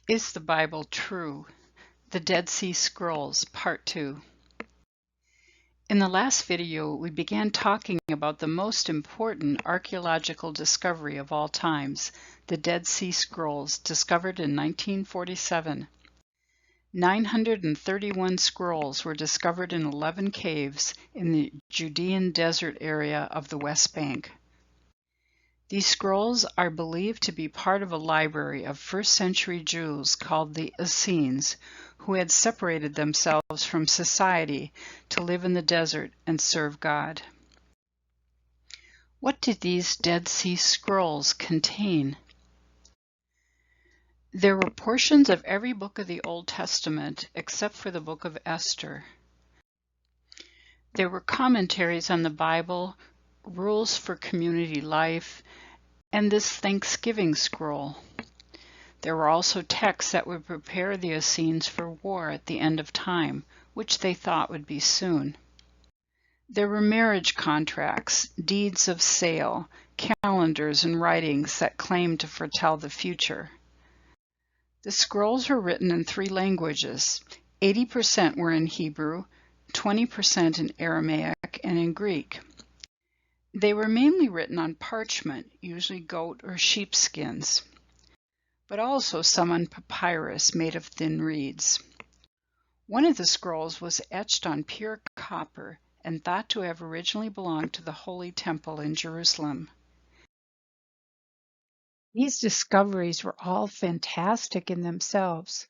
Is the Bible true? The Dead Sea Scrolls, Part 2. In the last video, we began talking about the most important archaeological discovery of all times, the Dead Sea Scrolls, discovered in 1947. 931 scrolls were discovered in 11 caves in the Judean desert area of the West Bank. These scrolls are believed to be part of a library of first-century Jews called the Essenes, who had separated themselves from society to live in the desert and serve God. What did these Dead Sea Scrolls contain? There were portions of every book of the Old Testament except for the book of Esther. There were commentaries on the Bible, rules for community life, and this Thanksgiving scroll. There were also texts that would prepare the Essenes for war at the end of time, which they thought would be soon. There were marriage contracts, deeds of sale, calendars, and writings that claimed to foretell the future. The scrolls were written in 3 languages. 80% were in Hebrew, 20% in Aramaic, and in Greek. They were mainly written on parchment, usually goat or sheep skins, but also some on papyrus made of thin reeds. One of the scrolls was etched on pure copper and thought to have originally belonged to the Holy Temple in Jerusalem. These discoveries were all fantastic in themselves,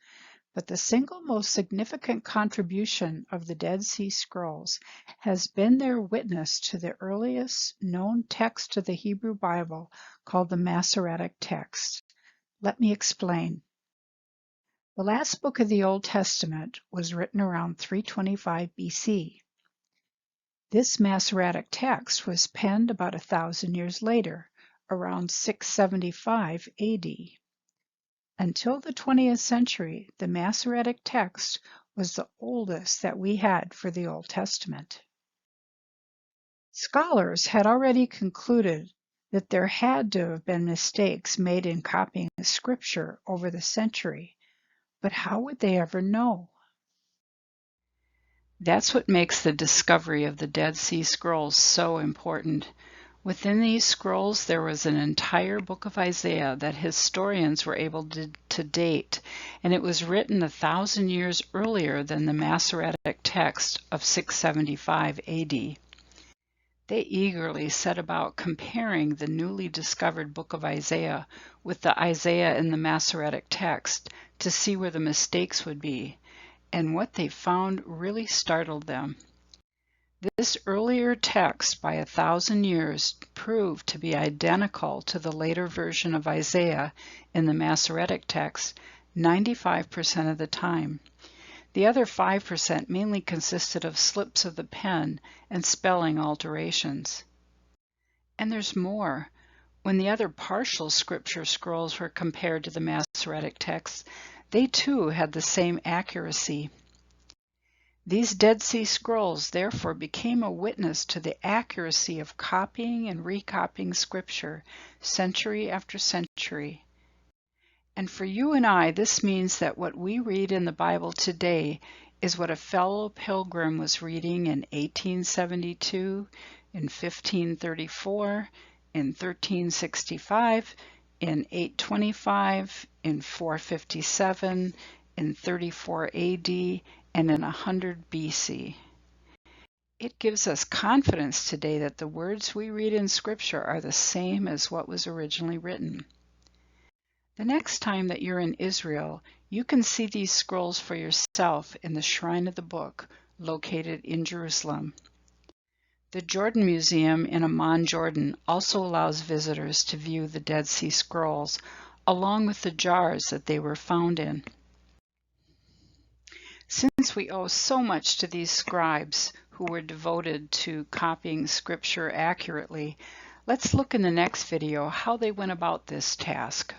but the single most significant contribution of the Dead Sea Scrolls has been their witness to the earliest known text of the Hebrew Bible called the Masoretic text. Let me explain. The last book of the Old Testament was written around 325 BC. This Masoretic text was penned about 1,000 years later, around 675 AD. Until the 20th century, the Masoretic text was the oldest that we had for the Old Testament. Scholars had already concluded that there had to have been mistakes made in copying the scripture over the century, but how would they ever know? That's what makes the discovery of the Dead Sea Scrolls so important. Within these scrolls there was an entire book of Isaiah that historians were able to date, and it was written 1,000 years earlier than the Masoretic text of 675 AD. They eagerly set about comparing the newly discovered book of Isaiah with the Isaiah in the Masoretic text to see where the mistakes would be, and what they found really startled them. This earlier text by 1,000 years proved to be identical to the later version of Isaiah in the Masoretic text 95% of the time. The other 5% mainly consisted of slips of the pen and spelling alterations. And there's more. When the other partial scripture scrolls were compared to the Masoretic text, they too had the same accuracy. These Dead Sea Scrolls therefore became a witness to the accuracy of copying and recopying Scripture century after century. And for you and I, this means that what we read in the Bible today is what a fellow pilgrim was reading in 1872, in 1534, in 1365, in 825, in 457, in 34 AD, and in 100 BC. It gives us confidence today that the words we read in Scripture are the same as what was originally written. The next time that you're in Israel, you can see these scrolls for yourself in the Shrine of the Book, located in Jerusalem. The Jordan Museum in Amman, Jordan, also allows visitors to view the Dead Sea Scrolls, along with the jars that they were found in. Since we owe so much to these scribes who were devoted to copying Scripture accurately, let's look in the next video how they went about this task.